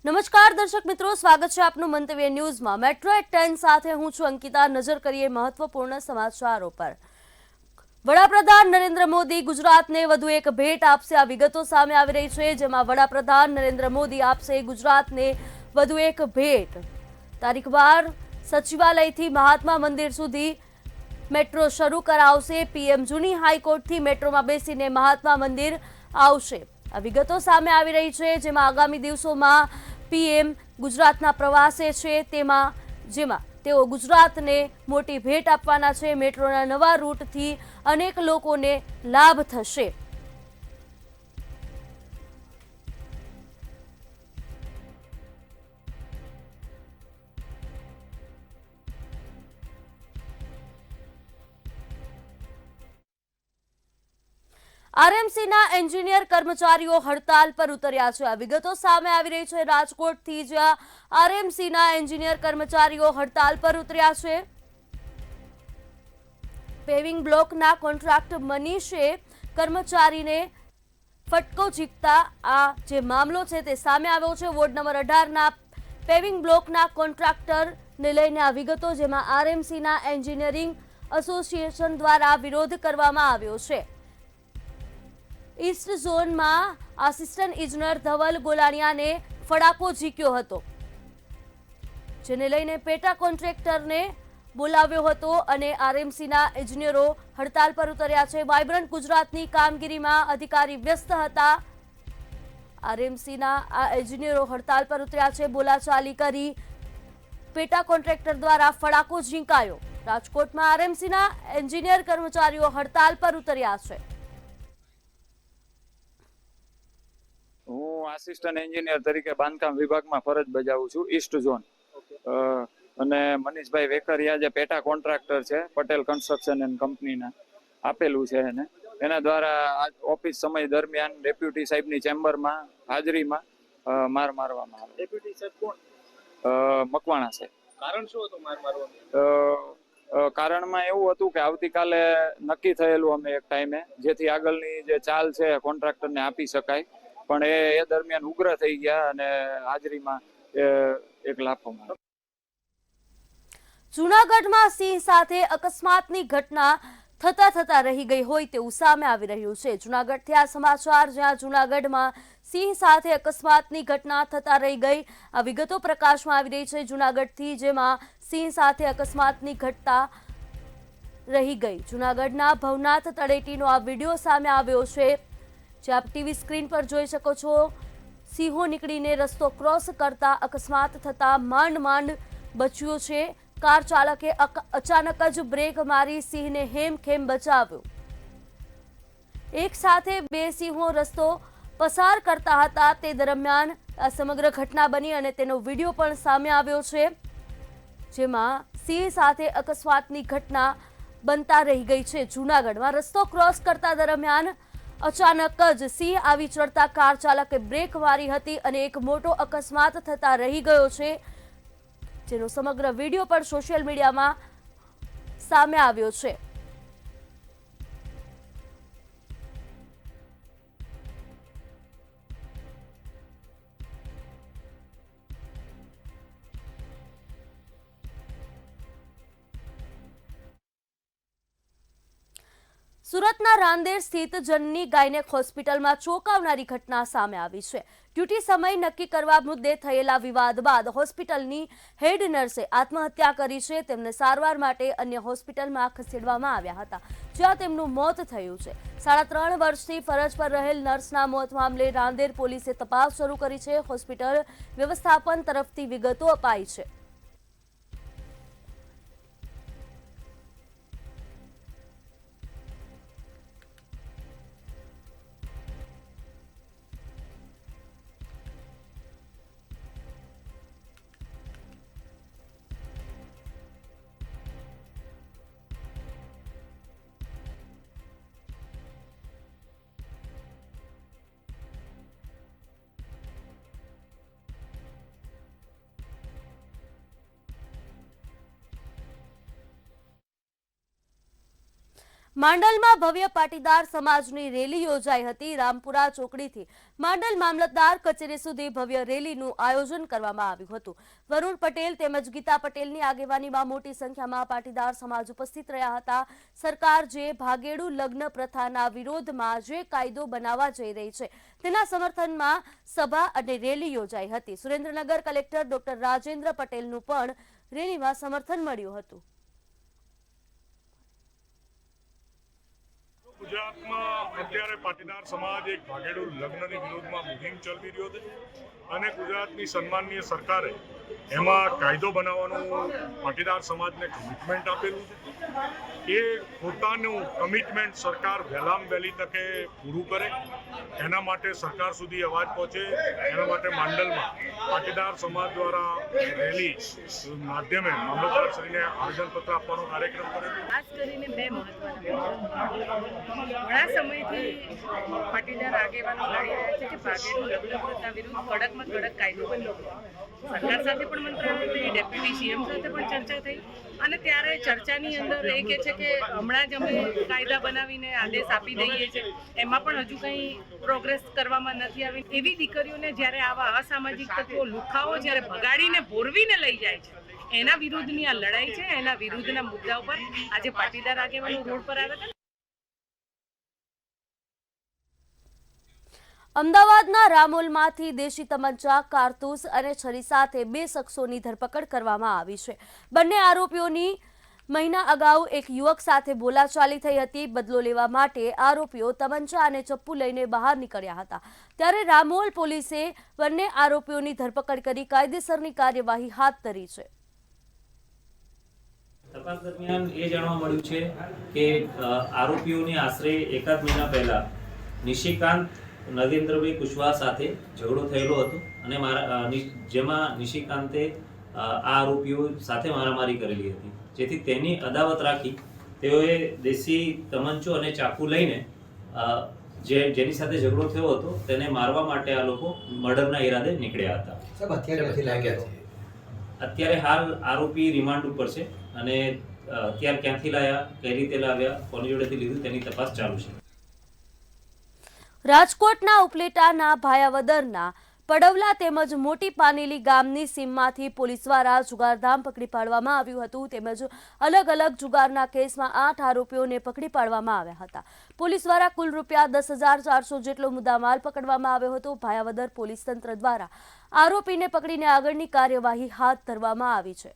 નમસ્કાર દર્શક મિત્રો, સ્વાગત છે આપનું મંતવ્ય ન્યૂઝમાં। મેટ્રો એટ 10 સાથે હું છું અંકિતા। નજર કરીએ મહત્વપૂર્ણ સમાચારો પર। વડાપ્રધાન નરેન્દ્ર મોદી ગુજરાતને વધુ એક ભેટ આપશે। આ વિગતો સામે આવી રહી છે, જેમાં વડાપ્રધાન નરેન્દ્ર મોદી આપશે ગુજરાતને વધુ એક ભેટ। તારીખ 12 સચિવાલયથી મહાત્મા મંદિર સુધી મેટ્રો શરૂ કરાવશે। પીએમ જૂની હાઈકોર્ટથી મેટ્રોમાં બેસીને મહાત્મા મંદિર આવશે। આ વિગતો સામે આવી રહી છે, જેમાં આગામી દિવસોમાં પીએમ ગુજરાતના પ્રવાસે છે, જેમાં તેઓ ગુજરાતને મોટી ભેટ આપવાના છે। મેટ્રોના નવા રૂટથી અનેક લોકોને લાભ થશે। આરએમસીના એન્જિનિયર કર્મચારીઓ હડતાલ પર ઉતર્યા છે। આ વિગતો સામે આવી રહી છે રાજકોટથી, જ્યાં આરએમસીના એન્જિનિયર કર્મચારીઓ હડતાલ પર ઉતર્યા છે। પેવિંગ બ્લોકના કોન્ટ્રાક્ટ મનીષે કર્મચારીને ફટકો ઝીકતા આ જે મામલો છે તે સામે આવ્યો છે। વોર્ડ નંબર 18ના પેવિંગ બ્લોકના કોન્ટ્રાક્ટરને લઈને આ વિગતો, જેમાં આરએમસીના એન્જિનિયરિંગ એસોસિએશન દ્વારા વિરોધ કરવામાં આવ્યો છે। ઈસ્ટ ઝોનમાં આસિસ્ટન્ટ ઇજનેર ધવલ ગોલાણીયાને ફડાકો ઝીક્યો હતો, જેને લઈને પેટા કોન્ટ્રાક્ટરને બોલાવ્યો હતો અને આરએમસીના એન્જિનિયરો હડતાલ પર ઉતર્યા છે। વાઇબ્રન્ટ ગુજરાતની કામગીરીમાં અધિકારી વ્યસ્ત હતા। આરએમસીના આ એન્જિનિયરો હડતાલ પર ઉતર્યા છે। બોલાચાલી કરી પેટા કોન્ટ્રાક્ટર દ્વારા ફડાકો ઝીંકાયો। રાજકોટમાં આરએમસીના એન્જિનિયર કર્મચારીઓ હડતાલ પર ઉતર્યા છે। હું આસિસ્ટન્ટ એન્જિનિયર તરીકે બાંધકામ વિભાગમાં ફરજ બજાવું છું, ઈસ્ટ ઝોન। અને મનીષભાઈ વેકરિયા જે પેટા કોન્ટ્રાક્ટર છે પટેલ કન્સ્ટ્રક્શન એન્ડ કંપનીના, આપેલું છે એને, એના દ્વારા ઓફિસ સમય દરમિયાન ડેપ્યુટી સાહેબની ચેમ્બરમાં હાજરીમાં માર મારવામાં આવે। ડેપ્યુટી સાહેબ કોણ? મકવાણા છે। કારણ શું હતું માર મારવાનું? કારણમાં એવું હતું કે આવતીકાલે નક્કી થયેલું અમે એક ટાઈમે, જેથી આગળની જે ચાલ છે કોન્ટ્રાક્ટરને આપી શકાય, પણ એ દરમિયાન ઉગ્ર થઈ ગયા અને હાજરીમાં એક લાફો માર્યો। જૂનાગઢમાં સિંહ સાથે અકસ્માતની ઘટના થતા રહી ગઈ હોય તેવું સામે આવી રહ્યું છે। જૂનાગઢથી આ સમાચાર, જ્યાં જૂનાગઢમાં સિંહ સાથે અકસ્માતની ઘટના થતા રહી ગઈ। આ વિગતો પ્રકાશમાં આવી રહી છે જૂનાગઢથી, જેમાં સિંહ સાથે અકસ્માતની ઘટના રહી ગઈ। જૂનાગઢના ભવનાથ તળેટીનો આ વિડીયો સામે આવ્યો છે, જે આપ ટીવી સ્ક્રીન પર જોઈ શકો છો। સિંહો નીકળીને રસ્તો ક્રોસ કરતા અકસ્માત થતા માંડ બચ્યો છે। કાર ચાલકે અચાનક જ બ્રેક મારી સિંહને હેમખેમ બચાવ્યો। એક સાથે બે સિંહો રસ્તો પસાર કરતા હતા, તે દરમિયાન આ સમગ્ર ઘટના બની અને તેનો વિડીયો પણ સામે આવ્યો છે, જેમાં સિંહ સાથે અકસ્માતની ઘટના બનતા રહી ગઈ છે। જૂનાગઢમાં રસ્તો ક્રોસ કરતા દરમિયાન અચાનક જ સિંહ આવી ચડતા કાર ચાલકે બ્રેક મારી હતી અને એક મોટો અકસ્માત થતા રહી ગયો છે, જેનો સમગ્ર વિડીયો પણ સોશિયલ મીડિયામાં સામે આવ્યો છે। સુરતના રાંદેર સ્થિત જનની ગાયનેક હોસ્પિટલમાં ચોંકાવનારી ઘટના સામે આવી છે। ડ્યુટી સમય નક્કી કરવા મુદ્દે થયેલા વિવાદ બાદ હોસ્પિટલની હેડ નર્સે આત્મહત્યા કરી છે। તેમને સારવાર માટે અન્ય હોસ્પિટલમાં ખસેડવામાં આવ્યા હતા, જ્યાં તેમનું મોત થયું છે। 3.5 વર્ષથી ફરજ પર રહેલ નર્સના મોત મામલે રાંદેર પોલીસે તપાસ શરૂ કરી છે। હોસ્પિટલ વ્યવસ્થાપન તરફથી વિગતો અપાઈ છે। માંડલમાં ભવ્ય પાટીદાર સમાજની રેલી યોજાઈ હતી. રામપુરા ચોકડીથી માંડલ મામલતદાર કચેરી સુધી ભવ્ય રેલીનું આયોજન કરવામાં આવ્યું હતું. વરુણ પટેલ તેમજ ગીતા પટેલની આગેવાનીમાં મોટી સંખ્યામાં પાટીદાર સમાજ ઉપસ્થિત રહ્યા હતા. સરકાર જે ભાગેડુ લગ્ન પ્રથાના વિરોધમાં જે કાયદો બનાવવા જઈ રહી છે તેના સમર્થનમાં સભા અને રેલી યોજાઈ હતી. સુરેન્દ્રનગર કલેક્ટર ડોક્ટર રાજેન્દ્ર પટેલનું પણ રેલીમાં સમર્થન મળ્યું હતું. ગુજરાતમાં અત્યારે પાટીદાર સમાજ એક ભાગેડુ લગ્નની વિરોધમાં મુહિમ ચલાવી રહ્યો છે અને ગુજરાતની સન્માનનીય સરકારે એમાં કાયદો બનાવવાનું પાટીદાર સમાજને કમિટમેન્ટ આપેલું છે. એ પોતાનું કમિટમેન્ટ સરકાર વહેલામાં વહેલી તકે પૂરું કરે એના માટે સરકાર સુધી અવાજ પહોંચે એના માટે માંડલમાં પાટીદાર સમાજ દ્વારા રેલી માધ્યમે મામલતદારશ્રીને આવેદનપત્ર આપવાનો કાર્યક્રમ કરેલો. ખાસ કરીને બે મહત્વના ઘણા સમયથી પાટીદાર આગેવાનો લડી રહ્યા છે કે ભાગેડુ લગ્ન પ્રથા વિરુદ્ધ કડકમાં કડક કાયદો બનવો. સરકાર સાથે પણ મંત્રણા થઈ, ડેપ્યુટી સીએમ સાથે પણ ચર્ચા થઈ અને ત્યારે ચર્ચાની અંદર એ કહે છે કે હમણાં જ અમે કાયદા બનાવીને આદેશ આપી દઈએ છીએ, એમાં પણ હજુ કંઈ પ્રોગ્રેસ કરવામાં નથી આવી. એવી દીકરીઓને જ્યારે આવા અસામાજિક તત્વો લુખાઓ જ્યારે ભગાડીને ભોરવીને લઈ જાય છે એના વિરુદ્ધની આ લડાઈ છે. એના વિરુદ્ધના મુદ્દા ઉપર આજે પાટીદાર આગેવાનો રોડ પર આવ્યા હતા. અમદાવાદના રામોલમાંથી દેશી તમંચા, કારતૂસ અને છરી સાથે બે શખ્સોની ધરપકડ કરવામાં આવી છે. બંને આરોપીઓની મહિના અગાઉ એક યુવક સાથે બોલાચાલી થઈ હતી. બદલો લેવા માટે આરોપીઓ તમંચા અને ચપ્પુ લઈને બહાર નીકળ્યા હતા. ત્યારે રામોલ પોલીસે બંને આરોપીઓની ધરપકડ કરી કાયદેસરની કાર્યવાહી હાથ ધરી છે. તપાસ દરમિયાન એ જાણવા મળ્યું છે કે આરોપીઓની આશરે એકાદ મહિના પહેલા નિશિકાંત નગેન્દ્રભાઈ કુશવાહા સાથે ઝઘડો થયેલો હતો અને જેમાં નિશિકાંતે આ આરોપીઓ સાથે મારામારી કરેલી હતી, જેથી તેની અદાવત રાખી તેઓએ દેશી તમંચો અને ચાકુ લઈને જેની સાથે ઝઘડો થયો હતો તેને મારવા માટે આ લોકો મર્ડરના ઈરાદે નીકળ્યા હતા. અત્યારે હાલ આરોપી રિમાન્ડ ઉપર છે અને અત્યારે ક્યાંથી લાયા, કઈ રીતે લાવ્યા, કોની જોડેથી લીધું તેની તપાસ ચાલુ છે. રાજકોટના ઉપલેટાના ભાયાવદરના પડવલા તેમજ મોટી પાનેલી ગામની સીમમાંથી પોલીસ દ્વારા જુગારધામ પકડી પાડવામાં આવ્યું હતું. તેમજ અલગ અલગ જુગારના કેસમાં 8 આરોપીઓને પકડી પાડવામાં આવ્યા હતા. પોલીસ દ્વારા કુલ રૂપિયા 10,400 જેટલો મુદ્દામાલ પકડવામાં આવ્યો હતો. ભાયાવદર પોલીસ તંત્ર દ્વારા આરોપીને પકડીને આગળની કાર્યવાહી હાથ ધરવામાં આવી છે.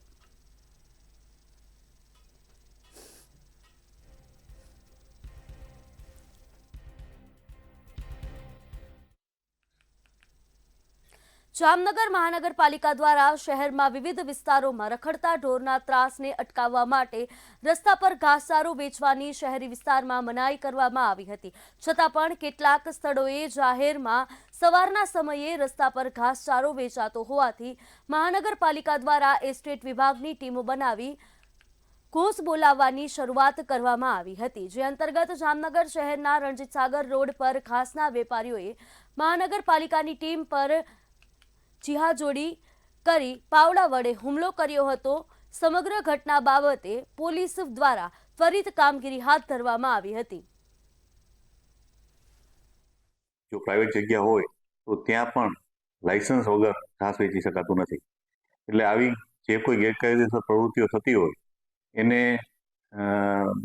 જામનગર મહાનગરપાલિકા દ્વારા શહેરમાં વિવિધ વિસ્તારોમાં રખડતા ઢોરના ત્રાસને અટકાવવા માટે રસ્તા પર ઘાસચારો વેચવાની શહેરી વિસ્તારમાં મનાઈ કરવામાં આવી હતી. છતાં પણ કેટલાક સ્થળોએ જાહેરમાં સવારના સમયે રસ્તા પર ઘાસચારો વેચાતો હોવાથી મહાનગરપાલિકા દ્વારા એસ્ટેટ વિભાગની ટીમો બનાવી ઘૂસ બોલાવવાની શરૂઆત કરવામાં આવી હતી. જે અંતર્ગત જામનગર શહેરના રણજીત સાગર રોડ પર ઘાસના વેપારીઓએ મહાનગરપાલિકાની ટીમ પર ચિહાજોડી કરી પાવડા વડે હુમલો કર્યો હતો. સમગ્ર ઘટના બાબતે પોલીસ દ્વારા ત્વરિત કામગીરી હાથ ધરવામાં આવી હતી. જો પ્રાઇવેટ જગ્યા હોય તો ત્યાં પણ લાયસન્સ વગર ઘાસ વેચી શકાતું નથી. એટલે આવી જે કોઈ ગેરકાયદેસર પ્રવૃત્તિઓ થતી હોય એને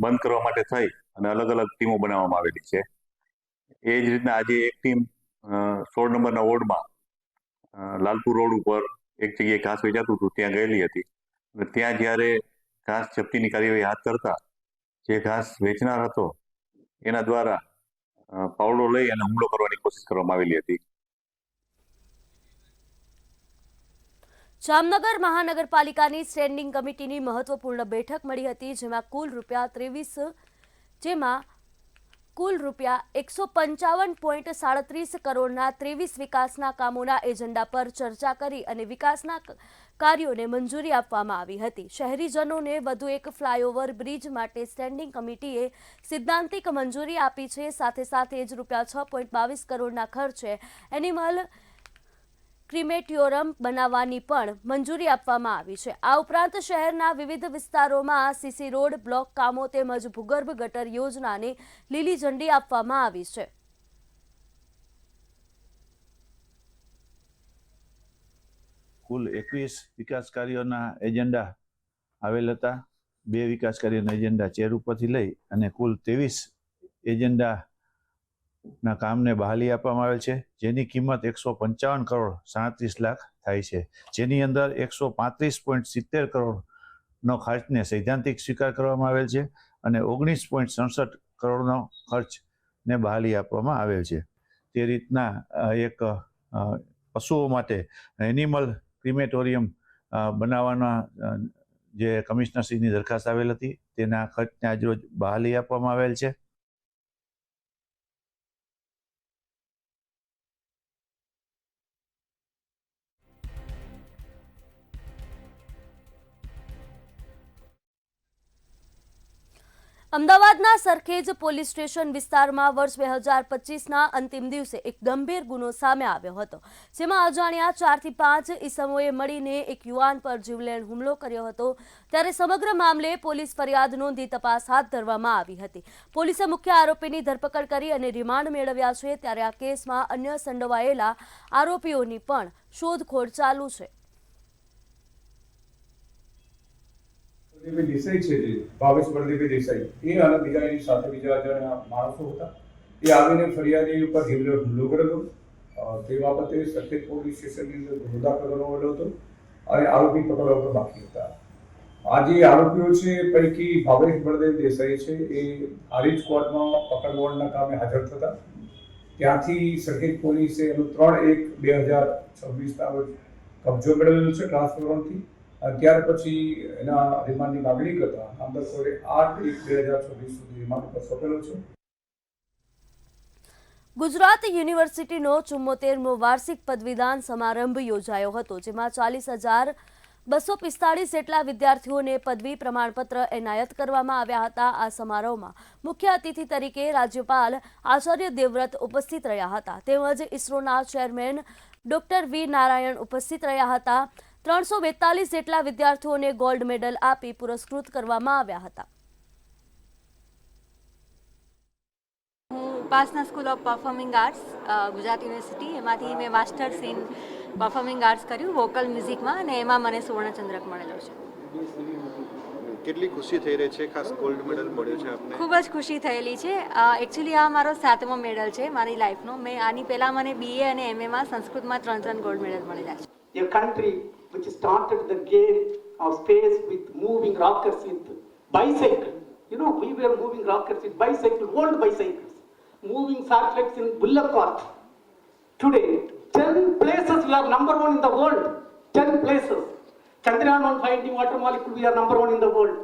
બંધ કરવા માટે થઈ અને અલગ અલગ ટીમો બનાવવામાં આવેલી છે. એ જ રીતના આજે એક ટીમ 16 નંબરના વોર્ડમાં લાલપુર રોડ ઉપર એક જગ્યાએ ઘાસ વેચાતું હતું ત્યાં ગયેલી હતી અને ત્યાં જ્યારે ઘાસ જપ્તીની કાર્યવાહી હાથ ધરતા જે ઘાસ વેચનાર હતો એના દ્વારા પાવડો લઈ અને હુમલો કરવાની કોશિશ કરવામાં આવેલી હતી. જામનગર મહાનગરપાલિકાની સ્ટેન્ડિંગ કમિટીની મહત્વપૂર્ણ બેઠક મળી હતી, જેમાં કુલ રૂપિયા 155.37 કરોડના 23 વિકાસના કામોના એજન્ડા પર ચર્ચા કરી અને વિકાસના કાર્યોને મંજૂરી આપવામાં આવી હતી. શહેરીજનોને વધુ એક ફ્લાયઓવર બ્રિજ માટે સ્ટેન્ડિંગ કમિટીએ સિદ્ધાંતિક મંજૂરી આપી છે. સાથે સાથે જ રૂપિયા 6.22 કરોડના ખર્ચે એનિમલ ક્રિમેટોરિયમ બનાવવાની પણ મંજૂરી આપવામાં આવી છે. આ ઉપરાંત શહેરના વિવિધ વિસ્તારોમાં સીસી રોડ, બ્લોક કામો તેમજ ભૂગર્ભ ગટર યોજનાને લીલી ઝંડી આપવામાં આવી છે. કુલ 21 વિકાસ કાર્યોના એજન્ડા આવેલ હતા. 2 વિકાસ કાર્યોના એજન્ડા ચેર ઉપરથી લઈ અને કુલ 23 એજન્ડાના કામને બહાલી આપવામાં આવેલ છે, જેની કિંમત 155 કરોડ 37 લાખ થાય છે, જેની અંદર 135.70 કરોડનો ખર્ચને સૈદ્ધાંતિક સ્વીકાર કરવામાં આવેલ છે અને 19.67 કરોડનો ખર્ચને બહાલી આપવામાં આવેલ છે. તે રીતના એક પશુઓ માટે એનિમલ ક્રિમેટોરિયમ બનાવવાના જે કમિશનરશ્રીની દરખાસ્ત આવેલ હતી તેના ખર્ચને આજરોજ બહાલી આપવામાં આવેલ છે. અમદાવાદના સરખેજ પોલીસ સ્ટેશન વિસ્તારમાં વર્ષ 2025ના અંતિમ દિવસે એક ગંભીર ગુનો સામે આવ્યો હતો, જેમાં અજાણ્યા 4 થી 5 ઈસમોએ મળીને એક યુવાન પર જીવલેણ હુમલો કર્યો હતો. ત્યારે સમગ્ર મામલે પોલીસ ફરિયાદ નોંધી તપાસ હાથ ધરવામાં આવી હતી. પોલીસે મુખ્ય આરોપીની ધરપકડ કરી અને રિમાન્ડ મેળવ્યા છે. ત્યારે આ કેસમાં અન્ય સંડોવાયેલા આરોપીઓની પણ શોધખોળ ચાલુ છે. દેસાઈ છે, જે ભાવેશ બળદેવી દેસાઈ, એ અને બીજા એની સાથે બીજા અજાણ્યા માણસો હતા. એ આવીને ફરિયાદી ઉપર હુમલો કરેલો. તે બાબતે સરખેજ પોલીસ સ્ટેશનની અંદર ગુનો દાખલ કરવામાં હતો અને આરોપી પકડવા પણ બાકી હતા. આ જે આરોપીઓ છે પૈકી ભાવેશ બળદેવ દેસાઈ છે, એ હારીજ કોર્ટમાં પકડ વોર્ડના કામે હાજર થતા ત્યાંથી સરખેજ પોલીસે એનો 3/1/2026 કબજો મેળવેલો છે ટ્રાન્સફર વોરંટથી. ત્યાર પછી એના રિમાન્ડની માગણી કરતા નામદાર કોર્ટે 8/1/2026 સુધી રિમાન્ડ પર સોંપેલો છે. ગુજરાત યુનિવર્સિટીનો 74મો વાર્ષિક પદવીદાન સમારંભ યોજાયો હતો, જેમાં 40,245 જેટલા વિદ્યાર્થીઓને પદવી પ્રમાણપત્ર એનાયત કરવામાં આવ્યા હતા. આ સમારોહમાં મુખ્ય અતિથિ તરીકે રાજ્યપાલ આચાર્ય દેવવ્રત ઉપસ્થિત રહ્યા હતા, તેમજ ઇસરોના ચેરમેન ડોક્ટર વી નારાયણ ઉપસ્થિત રહ્યા હતા. 342 જેટલા વિદ્યાર્થીઓને ગોલ્ડ મેડલ આપી પુરસ્કૃત કરવામાં આવ્યા હતા. હું ઉપાસના school of performing arts Gujarat university, એમાંથી મેં માસ્ટર્સ ઇન પરફોર્મિંગ આર્ટ્સ કર્યું વોકલ મ્યુઝિકમાં, અને એમાં મને સુવર્ણચંદ્રક મળેલો છે. કેટલી ખુશી થઈ રહી છે? ખાસ ગોલ્ડ મેડલ મળ્યો છે આપને? ખૂબ જ ખુશી થયેલી છે. એકચ્યુઅલી આ મારો 7મો મેડલ છે મારી લાઈફનો. મેં આની પહેલાં મને BA અને MAમાં સંસ્કૃતમાં 3 ગોલ્ડ મેડલ મળેલા છે. A country which started the game of space with moving rockets with bicycle. You know, we were moving rockets with bicycle, old bicycles, moving satellites in bullock cart. Today, 10 places we are number 1 in the world. 10 places. Chandrayaan 1 finding water molecule, we are number 1 in the world.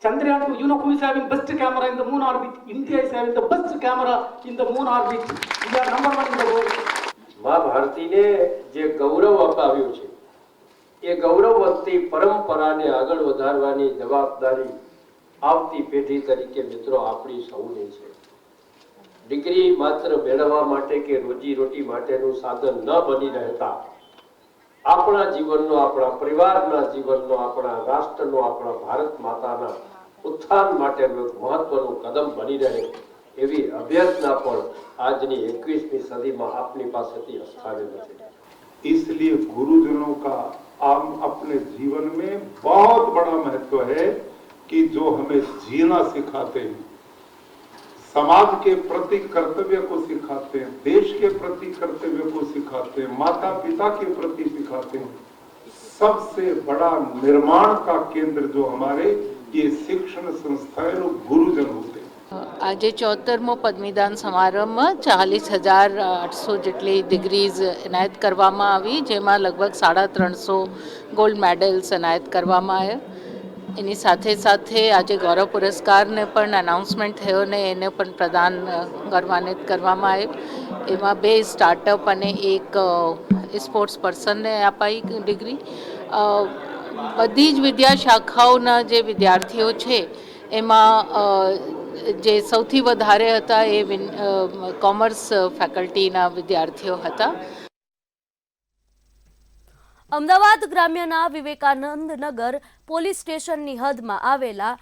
Chandrayaan 2, you know who is having best camera in the moon orbit? India is having the best camera in the moon orbit. We are number 1 in the world. મા ભારતીને જે ગૌરવ અપાવ્યું છે, એ ગૌરવવંતી પરંપરાને આગળ વધારવાની જવાબદારી આવતી પેઢી તરીકે મિત્રો આપણી સૌની છે. ડિગ્રી માત્ર મેળવવા માટે કે રોજી રોટી માટેનું સાધન ન બની રહેતા આપણા જીવનનો, આપણા પરિવારના જીવનનો, આપણા રાષ્ટ્રનો, આપણા ભારત માતાના ઉત્થાન માટેનું એક મહત્વનું કદમ બની રહે એવી અભ્યર્થના પણ આજની 21મી સદીમાં આપની પાસેથી સ્થાપિત છે. इसलिए गुरुजनों का आम अपने जीवन में बहुत बड़ा महत्व है कि जो हमें जीना सिखाते हैं, समाज के प्रति कर्तव्य को सिखाते हैं, देश के प्रति कर्तव्य को सिखाते हैं, माता पिता के प्रति सिखाते हैं. सबसे बड़ा निर्माण का केंद्र जो हमारे ये शिक्षण संस्थाएं और गुरुजन होते हैं. આજે 74મો પદવીદાન સમારંભમાં 40,800 જેટલી ડિગ્રીઝ એનાયત કરવામાં આવી, જેમાં લગભગ 350 ગોલ્ડ મેડલ્સ એનાયત કરવામાં આવ્યા. એની સાથે સાથે આજે ગૌરવ પુરસ્કારને પણ અનાઉન્સમેન્ટ થયો ને એને પણ પ્રદાન સન્માનિત કરવામાં આવ્યું. એમાં 2 સ્ટાર્ટઅપ અને 1 સ્પોર્ટ્સ પર્સનને અપાઈ ડિગ્રી. બધી જ વિદ્યા શાખાઓના જે વિદ્યાર્થીઓ છે એમાં જે સૌથી વધારે હતા એ કોમર્સ ફેકલ્ટીના વિદ્યાર્થીઓ હતા. અમદાવાદ ગ્રામ્યના વિવેકાનંદ નગર પોલીસ સ્ટેશનની હદમાં આવેલા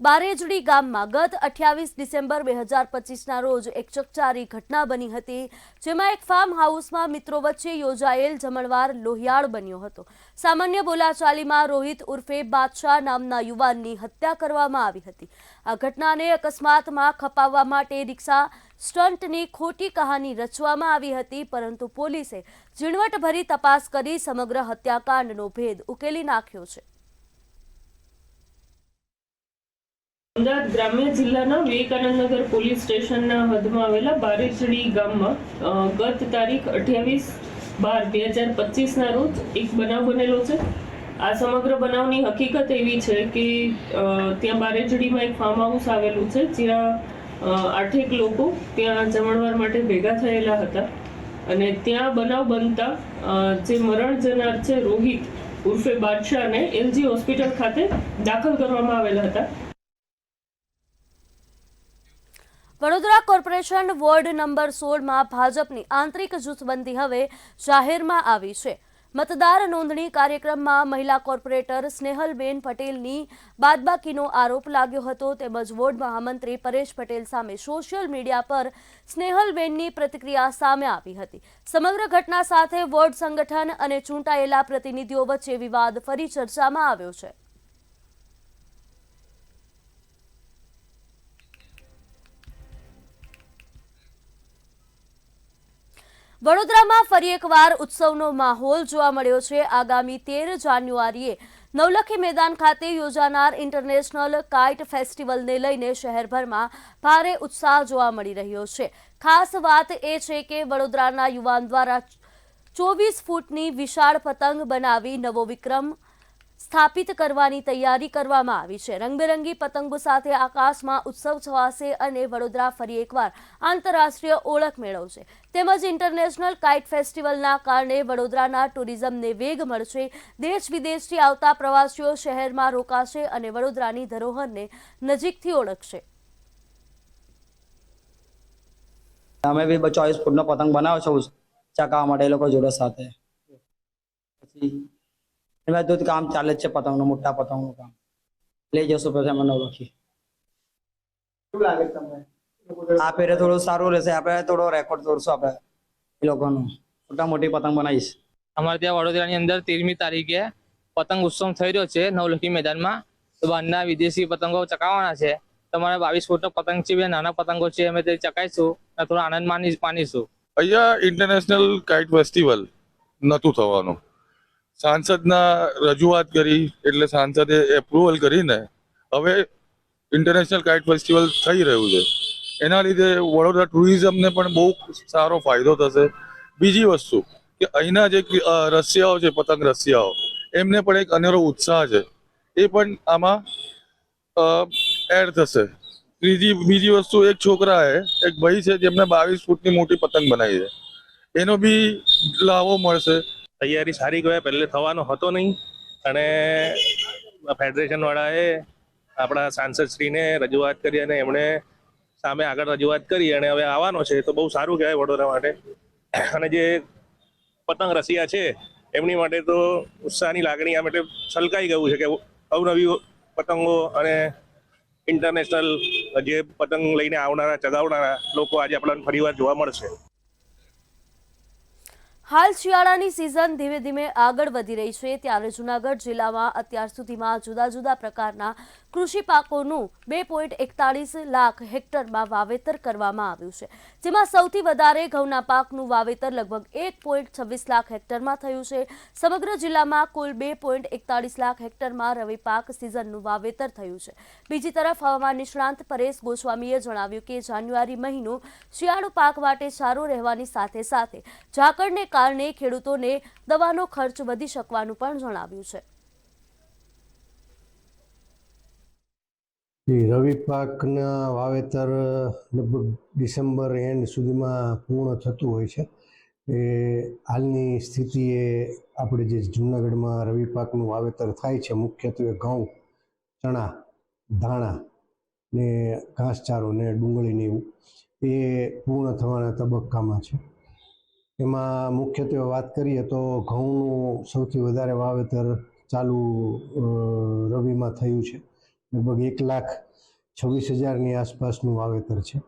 બારેજડી ગામમાં ગત 28 ડિસેમ્બર 2025ના રોજ એક ચકચારી ઘટના બની હતી, જેમાં એક ફાર્મ હાઉસમાં મિત્રો વચ્ચે યોજાયેલ જમણવાર લોહિયાળ બન્યો હતો. સામાન્ય બોલાચાલીમાં રોહિત ઉર્ફે બાદશાહ નામના યુવાનની હત્યા કરવામાં આવી હતી. આ ઘટનાને અકસ્માતમાં ખપાવવા માટે રિક્ષા સ્ટન્ટની ખોટી કહાની રચવામાં આવી હતી, પરંતુ પોલીસે ઝીણવટભરી તપાસ કરી સમગ્ર હત્યાકાંડનો ભેદ ઉકેલી નાખ્યો છે. અમદાવાદ ગ્રામ્ય જિલ્લાના વિવેકાનંદનગર પોલીસ સ્ટેશનના હદમાં આવેલા બારેજડી ગામમાં ગત તારીખ 28/12/2025ના રોજ એક બનાવ બનેલો છે. આ સમગ્ર બનાવની હકીકત એવી છે કે ત્યાં બારેજડીમાં એક ફાર્મ હાઉસ આવેલું છે, જ્યાં 8 લોકો ત્યાં જમણવાર માટે ભેગા થયેલા હતા અને ત્યાં બનાવ બનતા જે મરણ જનાર છે રોહિત ઉર્ફે બાદશાહને એલજી હોસ્પિટલ ખાતે દાખલ કરવામાં આવેલા હતા. વડોદરા કોર્પોરેશન વોર્ડ નંબર 16માં ભાજપની આંતરિક જૂથબંધી હવે જાહેરમાં આવી છે. મતદાર નોંધણી કાર્યક્રમમાં મહિલા કોર્પોરેટર સ્નેહલબેન પટેલની બાદબાકીનો આરોપ લાગ્યો હતો, તેમજ વોર્ડ મહામંત્રી પરેશ પટેલ સામે સોશિયલ મીડિયા પર સ્નેહલબેનની પ્રતિક્રિયા સામે આવી હતી. સમગ્ર ઘટના સાથે વોર્ડ સંગઠન અને ચૂંટાયેલા પ્રતિનિધિઓ વચ્ચે વિવાદ ફરી ચર્ચામાં આવ્યો છે. વડોદરામાં ફરી એકવાર ઉત્સવનો માહોલ જોવા મળ્યો છે. આગામી 13 જાન્યુઆરીએ નવલખી મેદાન ખાતે યોજાનાર ઇન્ટરનેશનલ કાઇટ ફેસ્ટિવલને લઈને શહેરભરમાં ભારે ઉત્સાહ જોવા મળી રહ્યો છે. ખાસ વાત એ છે કે વડોદરાના યુવાન દ્વારા 24 ફૂટની વિશાળ પતંગ બનાવી નવો વિક્રમ સ્થાપિત કરવાની તૈયારી કરવામાં આવી છે. રંગબેરંગી પતંગો સાથે આકાશમાં ઉત્સવ છવાશે અને વડોદરા ફરી એકવાર આંતરરાષ્ટ્રીય ઓળખ મેળવશે. તેમજ ઇન્ટરનેશનલ કાઇટ ફેસ્ટિવલના કારણે વડોદરાના ટુરિઝમને વેગ મળશે. દેશ વિદેશથી આવતા પ્રવાસીઓ શહેરમાં રોકાશે અને વડોદરાની ધરોહરને નજીકથી ઓળખશે. અમે બી 24 ફૂટનો પતંગ બનાવો છો ચકાવવા માટે એ લોકો જોડે સાથે. પછી એમાં તો કામ ચાલે જ છે, પતંગનું મોટા પતંગનું કામ લઈ જશું પછી અમે નવલખી. શું લાગે તમને આ ફેરે થોડું સારું રહેશે? આપણે થોડો રેકોર્ડ તોડશું આપણે એ લોકોનું. મોટા મોટી પતંગ બનાવીશ. અમારે ત્યાં વડોદરાની અંદર 13મી તારીખે પતંગ ઉત્સવ થઈ રહ્યો છે નવલખી મેદાનમાં. તો બહારના વિદેશી પતંગો ચકાવવાના છે. તમારે 22 ફૂટનો પતંગ છે, બે નાના પતંગો છે, અમે તે ચકાઈશું અને થોડો આનંદ માનીશું. અહીંયા ઇન્ટરનેશનલ કાઇટ ફેસ્ટિવલ નહોતું થવાનું. સાંસદના રજૂઆત કરી એટલે સાંસદે એપ્રુવલ કરીને હવે ઇન્ટરનેશનલ કાઇટ ફેસ્ટિવલ થઈ રહ્યું છે. એના લીધે વડોદરા ટુરિઝમને પણ બહુ સારો ફાયદો થશે. બીજી વસ્તુ કે અહીંના જે રસિયાઓ છે, પતંગ રસિયાઓ, એમને પણ એક અનેરો ઉત્સાહ છે, એ પણ આમાં એડ થશે. બીજી વસ્તુ એક છોકરાએ એક ભાઈ છે જેમને 22 ફૂટની મોટી પતંગ બનાવી છે, એનો બી લાભો મળશે. તૈયારી સારી કહેવાય, પહેલે થવાનો હતો નહીં અને ફેડરેશન વાળાએ આપણા સાંસદશ્રીને રજૂઆત કરી અને એમણે સામે આગળ રજૂઆત કરી અને હવે આવવાનો છે, તો બહુ સારું કહેવાય વડોદરા માટે. અને જે પતંગ રસિયા છે એમની માટે તો ઉત્સાહની લાગણી આ માટે છલકાઈ ગયું છે કે અવનવી પતંગો અને ઇન્ટરનેશનલ જે પતંગ લઈને આવનારા ચગાવનારા લોકો આજે આપણને ફરીવાર જોવા મળશે. હાલ શિયાળાની સિઝન ધીમે ધીમે આગળ વધી રહી છે, ત્યારે જૂનાગઢ જિલ્લામાં અત્યાર સુધીમાં જુદા જુદા પ્રકારના કૃષિ પાકોનું 2.41 લાખ હેક્ટરમાં વાવેતર કરવામાં આવ્યું છે, જેમાં સૌથી વધારે ઘઉંના પાકનું વાવેતર લગભગ 1.26 લાખ હેક્ટરમાં થયું છે. સમગ્ર જિલ્લામાં કુલ 2.41 લાખ હેક્ટરમાં રવિ પાક સિઝનનું વાવેતર થયું છે. બીજી તરફ હવામાન નિષ્ણાંત પરેશ ગોસ્વામીએ જણાવ્યું કે જાન્યુઆરી મહિનો શિયાળુ પાક માટે સારો રહેવાની સાથે સાથે ઝાકળને કારણે ખેડૂતોને દવાનો ખર્ચ વધી શકવાનું પણ જણાવ્યું છે. રવિ પાકના વાવેતર લગભગ ડિસેમ્બર એન્ડ સુધીમાં પૂર્ણ થતું હોય છે. એ હાલની સ્થિતિએ આપણે જે જૂનાગઢમાં રવિ પાકનું વાવેતર થાય છે, મુખ્યત્વે ઘઉં, ચણા, ધાણા ને ઘાસચારો ને ડુંગળીને એવું, એ પૂર્ણ થવાના તબક્કામાં છે. એમાં મુખ્યત્વે વાત કરીએ તો ઘઉંનું સૌથી વધારે વાવેતર ચાલુ રવિમાં થયું છે. લગભગ 1,26,000ની આસપાસનું વાવેતર છે.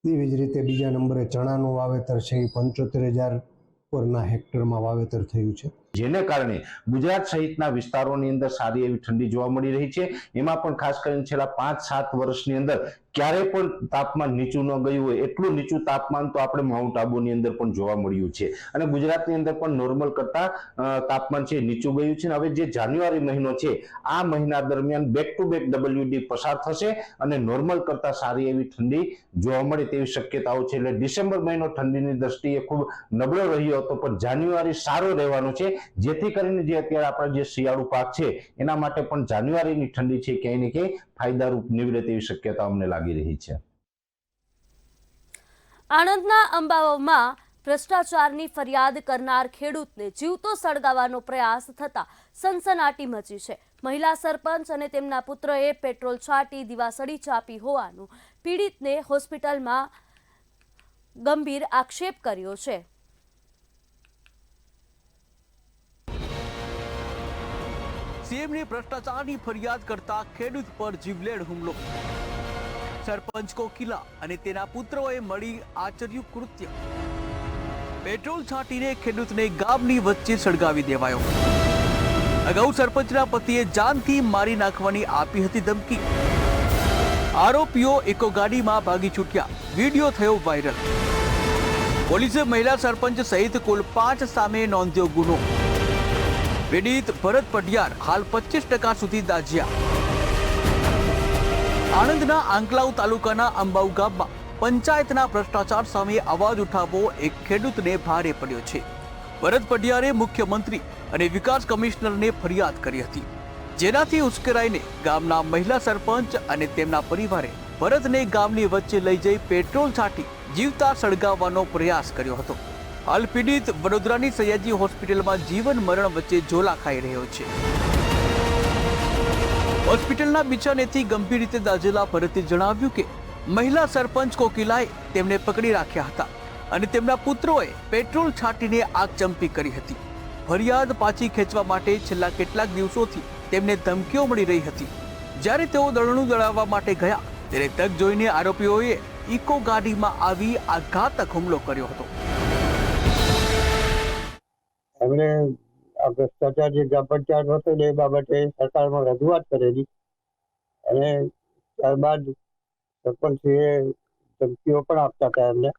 એવી જ રીતે બીજા નંબરે ચણાનું વાવેતર છે એ 75,000 ઉપરના હેક્ટરમાં વાવેતર થયું છે. જેને કારણે ગુજરાત સહિતના વિસ્તારોની અંદર સારી એવી ઠંડી જોવા મળી રહી છે. એમાં પણ ખાસ કરીને છેલ્લા 5-7 વર્ષની અંદર ક્યારે પણ તાપમાન નીચું ન ગયું હોય એટલું નીચું તાપમાન તો આપણે માઉન્ટ આબુની અંદર પણ જોવા મળ્યું છે અને ગુજરાતની અંદર પણ નોર્મલ કરતા તાપમાન છે નીચું ગયું છે. હવે જે જાન્યુઆરી મહિનો છે આ મહિના દરમિયાન બેક ટુ બેક WD પસાર થશે અને નોર્મલ કરતા સારી એવી ઠંડી જોવા મળે તેવી શક્યતાઓ છે. એટલે ડિસેમ્બર મહિનો ઠંડીની દ્રષ્ટિએ ખૂબ નબળો રહ્યો હતો પણ જાન્યુઆરી સારો રહેવાનો છે, જેથી કરીને જે અત્યારે આપણા જે શિયાળુ પાક છે એના માટે પણ જાન્યુઆરીની ઠંડી છે ક્યાંય ને ક્યાંય ફાયદારૂપ નીવડે તેવી શક્યતા અમને લાગી રહી છે. આણંદના અંબાવામાં ભ્રષ્ટાચારની ફરિયાદ કરનાર ખેડૂતને જીવતો સળગાવવાનો પ્રયાસ થતા સનસનાટી મચી છે. મહિલા સરપંચ અને તેમના પુત્રએ પેટ્રોલ છાંટી દિવાસળી ચાપી હોવાનું પીડિતને હોસ્પિટલમાં ગંભીર આક્ષેપ કર્યો છે. સીએમને ભ્રષ્ટાચારની ફરિયાદ કરતા ખેડૂત પર જીવલેણ હુમલો. સરપંચ કોકિલા અને તેના પુત્રોએ મળી આચર્યું કૃત્ય. પેટ્રોલ છાંટીને ખેડૂતને ગામની વચ્ચે સળગાવી દેવાયો. અગાઉ સરપંચના પતિએ જાનથી મારી નાખવાની આપી હતી ધમકી. આરોપીઓ એકો ગાડીમાં ભાગી છૂટ્યા. વિડીયો થયો વાયરલ. પોલીસે મહિલા સરપંચ સહિત કુલ 5 સામે નોંધ્યો ગુનો. પીડિત ભરત પઢિયાર હાલ 25% સુધી દાઝ્યા. આણંદના આંકલાવ તાલુકાના અંબાવ ગામમાં પંચાયતના ભ્રષ્ટાચાર સામે અવાજ ઉઠાવવો એક ખેડૂતને ભારે પડ્યો છે. ભરત પઢિયારે મુખ્યમંત્રી અને વિકાસ કમિશનરને ફરિયાદ કરી હતી, જેનાથી ઉશ્કેરાઈને ગામના મહિલા સરપંચ અને તેમના પરિવારે ભરતને ગામની વચ્ચે લઈ જઈ પેટ્રોલ છાંટી જીવતા સળગાવવાનો પ્રયાસ કર્યો હતો. હાલ પીડિત વડોદરાની સયાજી હોસ્પિટલમાં જીવન મરણ વચ્ચે ઝોલા ખાઈ રહ્યો છે. હોસ્પિટલના બિછાનેથી ગંભીર રીતે દાઝેલા ભરતે જણાવ્યું કે મહિલા સરપંચ કોકિલાએ તેમને પકડી રાખ્યા હતા અને તેમના પુત્રોએ પેટ્રોલ છાંટીને આગચંપી કરી હતી. ફરિયાદ પાછી ખેંચવા માટે છેલ્લા કેટલાક દિવસોથી તેમને ધમકીઓ મળી રહી હતી. જ્યારે તેઓ દળણું દળાવવા માટે ગયા ત્યારે તક જોઈને આરોપીઓએ ઇકો ગાડીમાં આવી આ ઘાતક હુમલો કર્યો હતો. એમણે આ ભ્રષ્ટાચાર જે ગ્રામ પંચાયત હતો એ બાબતે સરકારમાં રજૂઆત કરેલી અને ત્યારબાદ સરપંચશ્રીએ ધમકીઓ પણ આપતા હતા એમને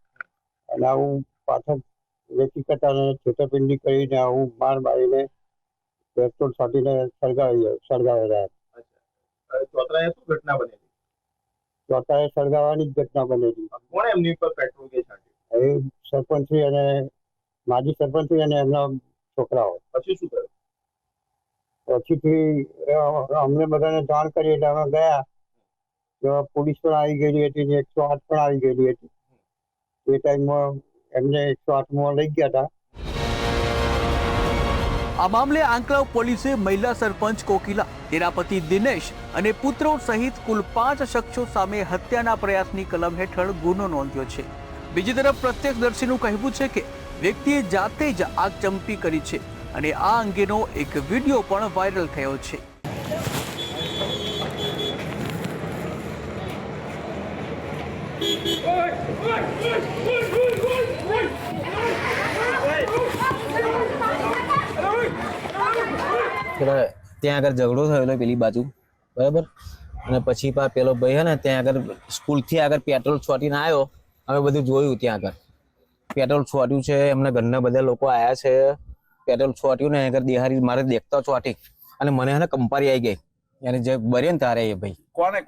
અને આવું પાછળ વેચી કટાને છેતરપિંડી કરીને આવું માર મારીને પેટ્રોલ છાંટીને સળગાવેલા. ચોતરાએ શું ઘટના બનેલી? ચોથાએ સળગાવવાની જ ઘટના બનેલી. કોણે એમની ઉપર પેટ્રોલ કે છાંટ્યું? એ સરપંચશ્રી અને માજી સરપંચશ્રી અને એમના છોકરાઓ. પછી શું થયું? પછીથી અમને બધાને જાણ કરી એટલે અમે ગયા. પોલીસ પણ આવી ગયેલી હતી ને 108 પણ આવી ગયેલી હતી. એ ટાઈમમાં એમને 108માં લઈ ગયા હતા. આ મામલે આંકલાવ પોલીસે મહિલા સરપંચ કોકિલા, તેના પતિ દિનેશ અને પુત્રો સહિત કુલ 5 શખ્સો સામે હત્યાના પ્રયાસની કલમ હેઠળ ગુનો નોંધ્યો છે. બીજી તરફ પ્રત્યક્ષદર્શીનું કહેવું છે કે વ્યક્તિએ જાતે જ આગચંપી કરી છે અને આ અંગેનો એક વિડીયો પણ વાયરલ થયો છે. ત્યાં આગળ ઝઘડો થયેલો પેલી બાજુ, બરાબર, અને પછી પેલો ભાઈ હે ને ત્યાં આગળ સ્કૂલથી આગળ પેટ્રોલ છોટીને આવ્યો. અમે બધું જોયું, ત્યાં આગળ પેટ્રોલ છોટ્યું છે, એમના ઘરના બધા લોકો આવ્યા છે, પેટ્રોલ છોટ્યું ને આગળ દેહારી મારે દેખતા છોટી અને મને હે ને કંપારી આવી ગઈ. એને જે બરે ને તારે એ ભાઈ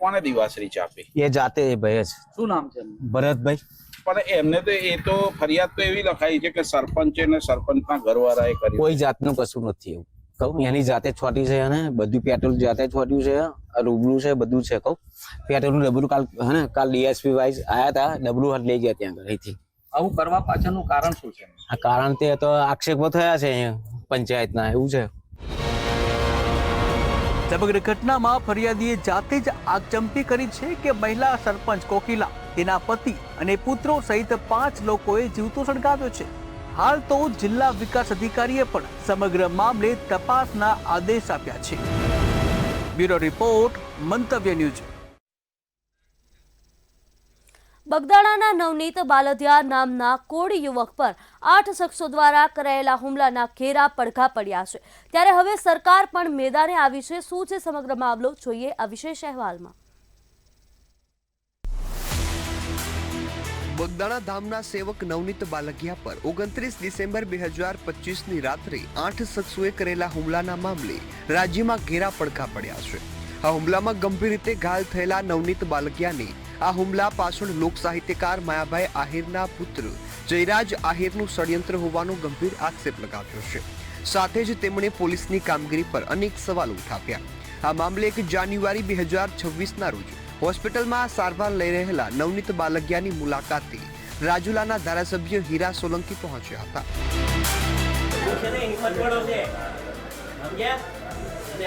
કોને દિવાસળી ચાપી? એ જાતે એ ભાઈ જ. શું નામ છે? ભરતભાઈ. પણ એમને તો એ તો ફરિયાદ તો એવી લખાઈ છે કે સરપંચે ને સરપંચના ઘરવાળાએ કર્યું. કોઈ જાતનું કશું નથી એવું કહું. એની જાતે છોટી છે અને બધું પેટ્રોલ જાતે છોટ્યું છે, રૂબલું છે, બધું છે. કહું પેટ્રોલનું ડબલું કાલ ડીએસપી વાઇઝ આવ્યા હતા, ડબલું હાથ લઈ ગયા ત્યાં આગળ અહીંથી. આવું કરવા પાછળનું કારણ શું છે? આ કારણ તે તો આક્ષેપો થયા છે અહીંયા પંચાયતના, એવું છે. સમગ્ર ઘટનામાં ફરિયાદીએ જાતે જ આગચંપી કરી છે કે મહિલા સરપંચ કોકિલા, તેના પતિ અને પુત્રો સહિત 5 લોકોએ જીવતો સળગાવ્યો છે. હાલ તો જિલ્લા વિકાસ અધિકારીએ પણ સમગ્ર મામલે તપાસના આદેશ આપ્યા છે. બ્યુરો રિપોર્ટ, મંતવ્ય ન્યૂઝ. બગદાણાના નવનીત બાલદિયા નામના કોળી યુવક પર 8 શખ્સો દ્વારા કરાયેલા હુમલાના ઘેરા પડઘા પડ્યા છે. ત્યારે હવે સરકાર પણ મેદાને આવી છે. શું છે સમગ્ર મામલો, જોઈએ આ વિશેષ અહેવાલમાં. બગદાણા ધામના સેવક નવનીત બાલગિયા પર 29 ડિસેમ્બર 2025ની રાત્રે 8 શખ્સોએ કરેલા હુમલાના મામલે રાજ્યમાં ઘેરા પડઘા પડ્યા છે. આ હુમલામાં ગંભીર રીતે ઘાયલ થયેલા નવનીત બાલગિયાને આ હુમલા પાછળ લોક સાહિત્યકાર માયાભાઈ આહિરના પુત્ર જયરાજ આહિરનું ષડયંત્ર હોવાનો ગંભીર આક્ષેપ લગાવ્યો છે. સાથે જ તેમણે પોલીસની કામગીરી પર અનેક સવાલો ઉઠાવ્યા. આ મામલે 1 જાન્યુઆરી 2026ના રોજ હોસ્પિટલમાં સારવાર લઈ રહેલા નવનીત બાલગિયાની મુલાકાતે રાજુલાના ધારાસભ્ય હીરા સોલંકી પહોંચ્યા હતા.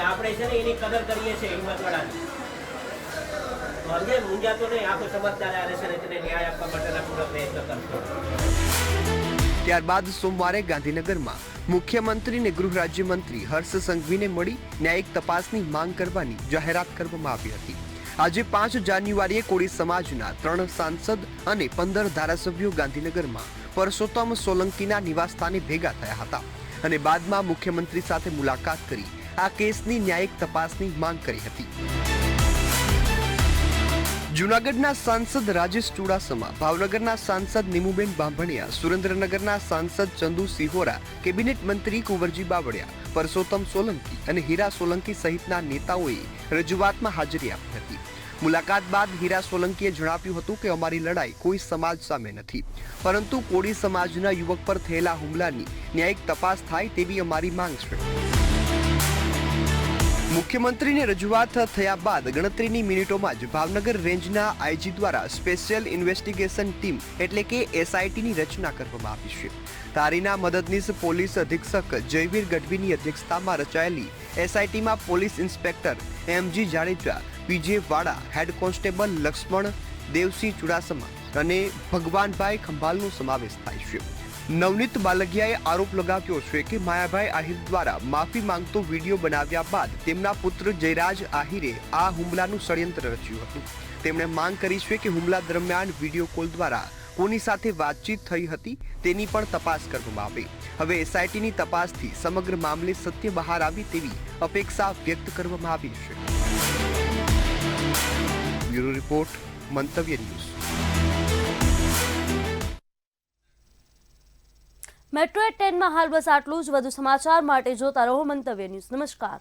આપણે છે ને એની કદર કરીએ છીએ હિંમતવાળાની. ત્યારબાદ સોમવારે ગાંધીનગરમાં મુખ્યમંત્રી અને ગૃહ રાજ્યમંત્રી હર્ષ સંઘવીને મળી ન્યાયિક તપાસની માંગ કરવાની જાહેરાત કરવામાં આવી હતી. આજે 5 જાન્યુઆરીએ કોળી સમાજના 3 સાંસદ અને 15 ધારાસભ્યો ગાંધીનગરમાં પરસોત્તમ સોલંકીના નિવાસસ્થાને ભેગા થયા હતા અને બાદમાં મુખ્યમંત્રી સાથે મુલાકાત કરી આ કેસની ન્યાયિક તપાસની માંગ કરી હતી. જૂનાગઢના સાંસદ રાજેશ ચુડાસમા, ભાવનગરના સાંસદ નીમુબેન બાંભણિયા, સુરેન્દ્રનગરના સાંસદ ચંદુ સિહોરા, કેબિનેટ મંત્રી કુંવરજી બાવળિયા, પરસોત્તમ સોલંકી અને હીરા સોલંકી સહિતના નેતાઓએ રજૂઆતમાં હાજરી આપી હતી. મુલાકાત બાદ હીરા સોલંકીએ જણાવ્યું હતું કે અમારી લડાઈ કોઈ સમાજ સામે નથી, પરંતુ કોળી સમાજના યુવક પર થયેલા હુમલાની ન્યાયિક તપાસ થાય તેવી અમારી માંગ છે. મુખ્યમંત્રીને રજૂઆત થયા બાદ ગણતરીની મિનિટોમાં જ ભાવનગર રેન્જના આઈજી દ્વારા સ્પેશિયલ ઇન્વેસ્ટિગેશન ટીમ એટલે કે એસઆઈટીની રચના કરવામાં આવી છે. ધારીના મદદનીશ પોલીસ અધિક્ષક જયવીર ગઢવીની અધ્યક્ષતામાં રચાયેલી એસઆઈટીમાં police inspector MG Jadeja, PJ Vada, head constable Laxman Devsinh Chudasama અને ભગવાનભાઈ ખંભાલનો સમાવેશ થાય છે. નવનીત બાલગિયાએ આરોપ લગાવ્યો છે કે માયાભાઈ આહિર દ્વારા માફી માંગતો વિડીયો બનાવ્યા બાદ તેમના પુત્ર જયરાજ આહિરે આ હુમલાનું ષડયંત્ર રચ્યું હતું. તેમણે માંગ કરી છે કે હુમલા દરમિયાન વિડીયો કોલ દ્વારા કોની સાથે વાતચીત થઈ હતી તેની પણ તપાસ કરવામાં આવે. હવે એસઆઈટીની તપાસથી સમગ્ર મામલે સત્ય બહાર આવે તેવી અપેક્ષા વ્યક્ત કરવામાં આવી છે. બ્યુરો રિપોર્ટ, મંતવ્ય ન્યૂઝ. મેટ્રો 10માં હાલ બસ આટલું જ. વધુ સમાચાર માટે જોતા રહો મંતવ્ય ન્યૂઝ. નમસ્કાર.